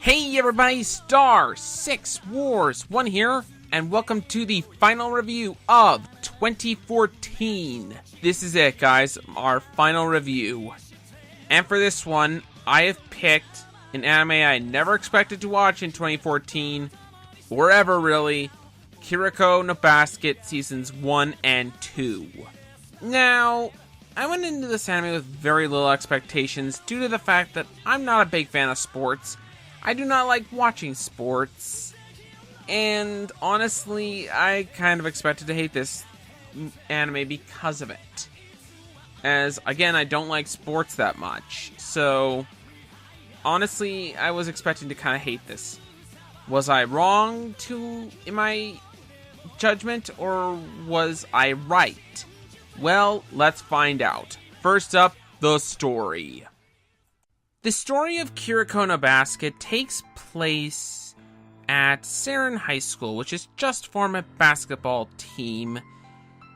Hey everybody, Star 6 Wars 1 here, and welcome to the final review of 2014. This is it, guys, our final review. And for this one, I have picked an anime I never expected to watch in 2014, or ever really, Kuroko no Basket Seasons 1 and 2. Now, I went into this anime with very little expectations due to the fact that I'm not a big fan of sports. I do not like watching sports, and honestly, I kind of expected to hate this anime because of it. As, again, I don't like sports that much, so honestly, I was expecting to kind of hate this. Was I wrong in my judgment, or was I right? Well, let's find out. First up, the story. The story of Kuroko no Basket takes place at Saren High School, which has just formed a basketball team,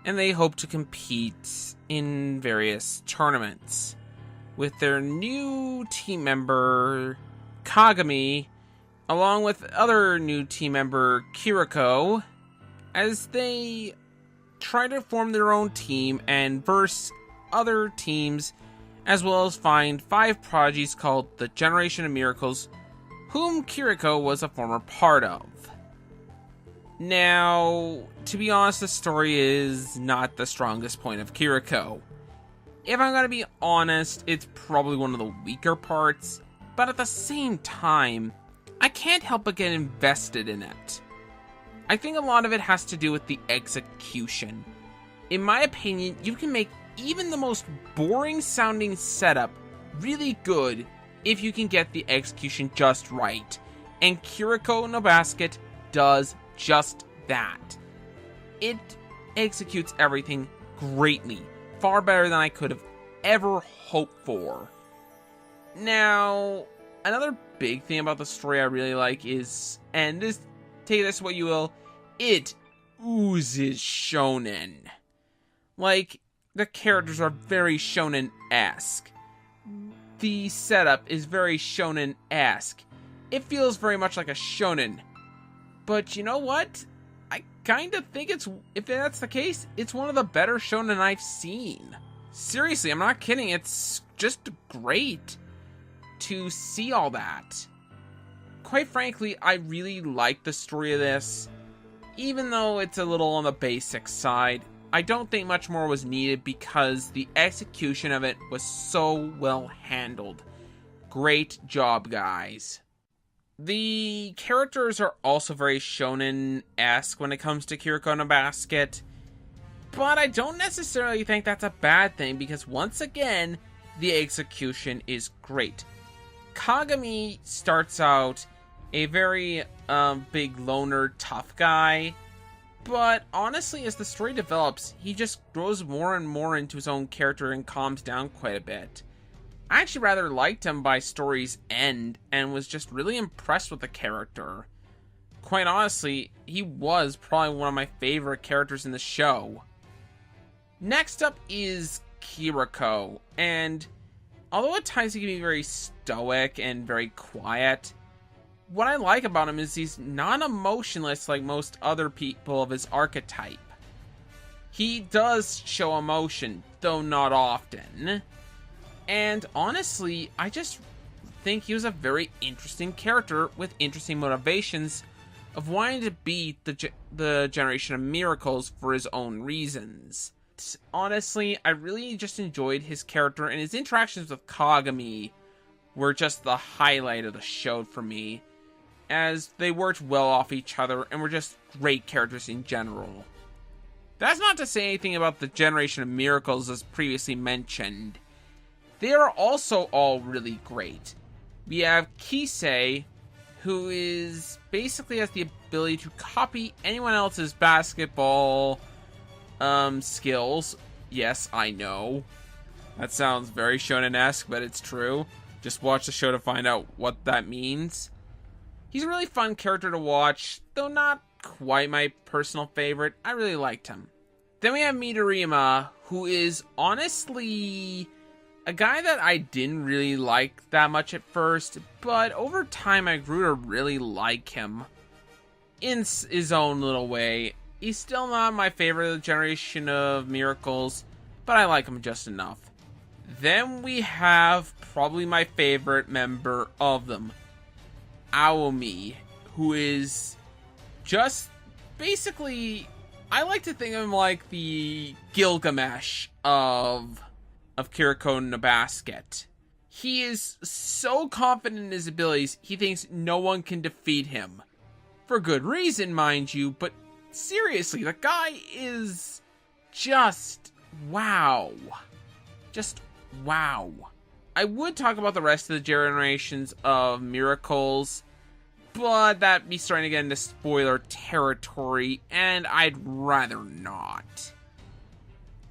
and they hope to compete in various tournaments. With their new team member, Kagami, along with other new team member, Kuroko, as they try to form their own team and verse other teams, as well as find 5 prodigies called the Generation of Miracles, whom Kuroko was a former part of. Now, to be honest, the story is not the strongest point of Kuroko. If I'm gonna be honest, it's probably one of the weaker parts, but at the same time, I can't help but get invested in it. I think a lot of it has to do with the execution. In my opinion, you can make even the most boring sounding setup really good if you can get the execution just right. And Kuroko no Basket does just that. It executes everything greatly, far better than I could have ever hoped for. Now, another big thing about the story I really like is, and this, take this what you will, it oozes shonen. Like, the characters are very shonen-esque. The setup is very shonen-esque. It feels very much like a shonen. But you know what? I kind of think if that's the case, it's one of the better shonen I've seen. Seriously, I'm not kidding. It's just great to see all that. Quite frankly, I really like the story of this. Even though it's a little on the basic side, I don't think much more was needed because the execution of it was so well handled. Great job, guys. The characters are also very shonen-esque when it comes to Kuroko no Basket, but I don't necessarily think that's a bad thing because once again, the execution is great. Kagami starts out a very big loner, tough guy, but honestly, as the story develops, he just grows more and more into his own character and calms down quite a bit. I actually rather liked him by story's end and was just really impressed with the character. Quite honestly, he was probably one of my favorite characters in the show. Next up is Kuroko, and although at times he can be very stoic and very quiet, what I like about him is he's non-emotionless like most other people of his archetype. He does show emotion, though not often. And honestly, I just think he was a very interesting character with interesting motivations of wanting to beat the Generation of Miracles for his own reasons. Honestly, I really just enjoyed his character, and his interactions with Kagami were just the highlight of the show for me, as they worked well off each other and were just great characters in general. That's not to say anything about the Generation of Miracles as previously mentioned. They are also all really great. We have Kisei, who is basically has the ability to copy anyone else's basketball skills. Yes, I know. That sounds very shonen-esque, but it's true. Just watch the show to find out what that means. He's a really fun character to watch, though not quite my personal favorite. I really liked him. Then we have Midorima, who is honestly A guy that I didn't really like that much at first, but over time I grew to really like him. In his own little way. He's still not my favorite of the generation of miracles, but I like him just enough. Then we have probably my favorite member of them, Aomi, who is just basically, I like to think of him like the Gilgamesh of Kuroko no Basket. He is so confident in his abilities, he thinks no one can defeat him. For good reason, mind you, but seriously, the guy is just wow. Just wow. I would talk about the rest of the generations of miracles, but that'd be starting to get into spoiler territory, and I'd rather not.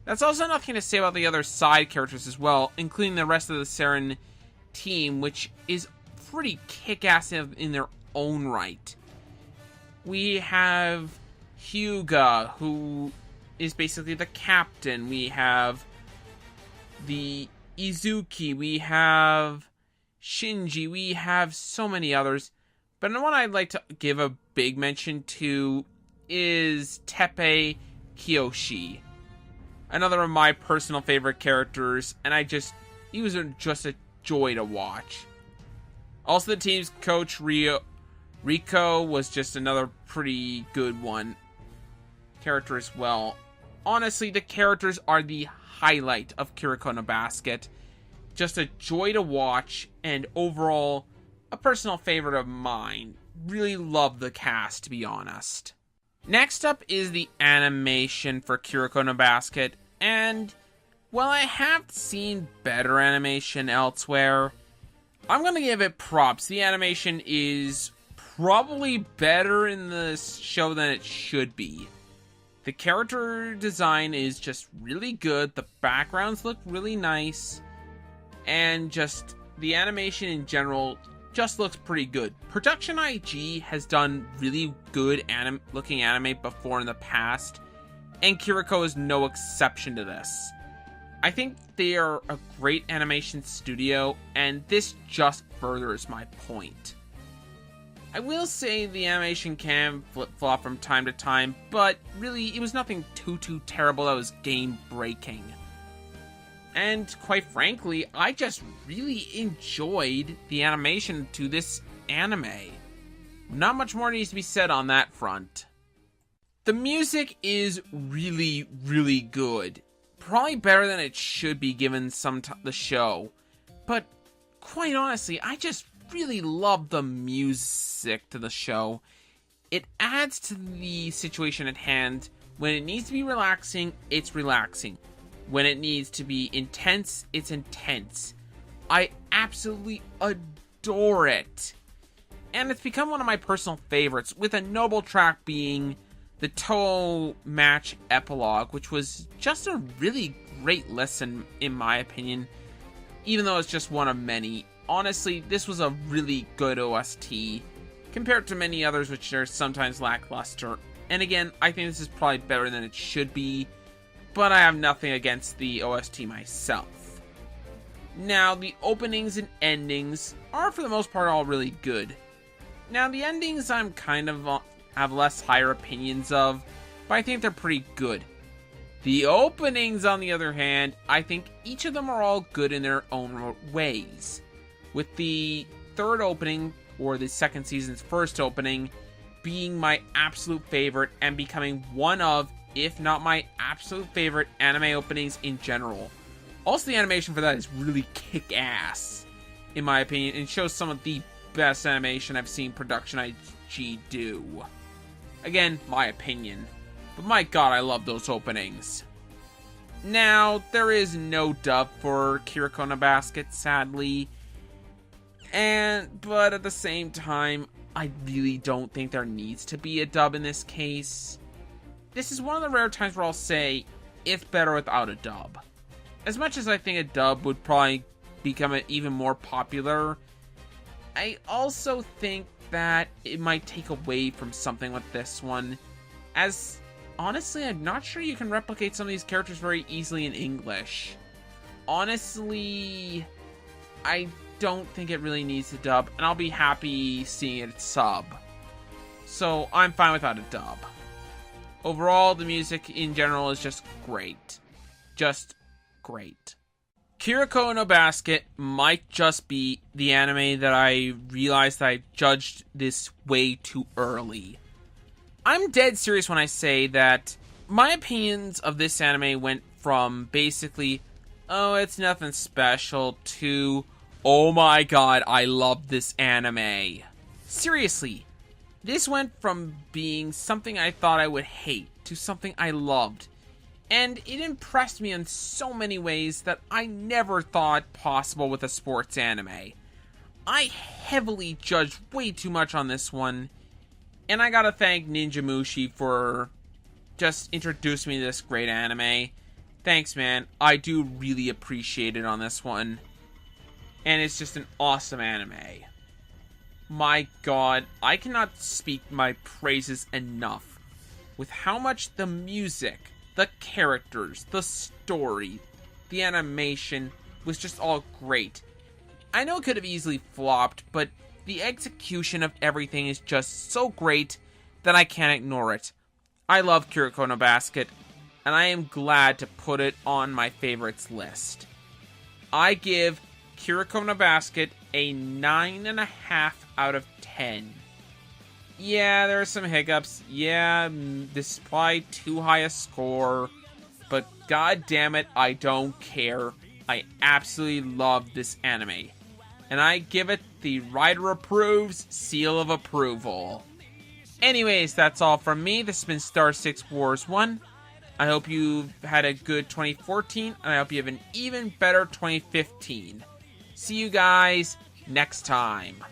That's also nothing to say about the other side characters as well, including the rest of the Saren team, which is pretty kick-ass in their own right. We have Hyuga, who is basically the captain. We have the Izuki. We have Shinji. We have so many others. But the one I'd like to give a big mention to is Teppei Kiyoshi. Another of my personal favorite characters, and he was just a joy to watch. Also, the team's coach, Riko, was just another pretty good character as well. Honestly, the characters are the highlight of Kuroko no Basket. Just a joy to watch, and overall, a personal favorite of mine. Really love the cast, to be honest. Next up is the animation for Kuroko no Basket, and while I have seen better animation elsewhere, I'm gonna give it props. The animation is probably better in the show than it should be. The character design is just really good, the backgrounds look really nice, and just the animation in general just looks pretty good. Production IG has done really good looking anime before in the past, and Kuroko is no exception to this. I think they are a great animation studio, and this just furthers my point. I will say the animation can flip-flop from time to time, but really, it was nothing too terrible that was game-breaking. And quite frankly, I just really enjoyed the animation to this anime. Not much more needs to be said on that front. The music is really good. Probably better than it should be given the show. But quite honestly, I just really love the music to the show. It adds to the situation at hand. When it needs to be relaxing, it's relaxing. When it needs to be intense, it's intense. I absolutely adore it. And it's become one of my personal favorites, with a notable track being the Toho match epilogue, which was just a really great listen, in my opinion, even though it's just one of many. Honestly, this was a really good OST, compared to many others which are sometimes lackluster. And again, I think this is probably better than it should be, but I have nothing against the OST myself. Now, the openings and endings are for the most part all really good. Now, the endings I'm kind of have less higher opinions of, but I think they're pretty good. The openings, on the other hand, I think each of them are all good in their own ways. With the third opening, or the second season's first opening, being my absolute favorite and becoming one of, if not my absolute favorite, anime openings in general. Also, the animation for that is really kick-ass, in my opinion, and shows some of the best animation I've seen Production IG do. Again, my opinion. But my god, I love those openings. Now, there is no dub for Kuroko no Basket, sadly. But at the same time, I really don't think there needs to be a dub in this case. This is one of the rare times where I'll say, it's better without a dub. As much as I think a dub would probably become even more popular, I also think that it might take away from something with this one, as honestly, I'm not sure you can replicate some of these characters very easily in English. honestly, I don't think it really needs a dub, and I'll be happy seeing it sub. So I'm fine without a dub. Overall, the music in general is just great. Just great. Kuroko no Basket might just be the anime that I realized I judged this way too early. I'm dead serious when I say that my opinions of this anime went from basically, oh, it's nothing special, to, oh my god, I love this anime. Seriously, this went from being something I thought I would hate to something I loved. And it impressed me in so many ways that I never thought possible with a sports anime. I heavily judged way too much on this one. And I gotta thank Ninja Mushi for just introducing me to this great anime. Thanks, man. I do really appreciate it on this one. And it's just an awesome anime. My god, I cannot speak my praises enough with how much the music, the characters, the story, the animation was just all great. I know it could have easily flopped, but the execution of everything is just so great that I can't ignore it. I love Kuroko no Basket, and I am glad to put it on my favorites list. I give Kuroko no Basket a 9.5 out of 10. Yeah, there are some hiccups. Yeah, this is probably too high a score. But god damn it, I don't care. I absolutely love this anime. And I give it the writer approves seal of approval. Anyways, that's all from me. This has been Star 6 Wars 1. I hope you've had a good 2014, and I hope you have an even better 2015. See you guys next time.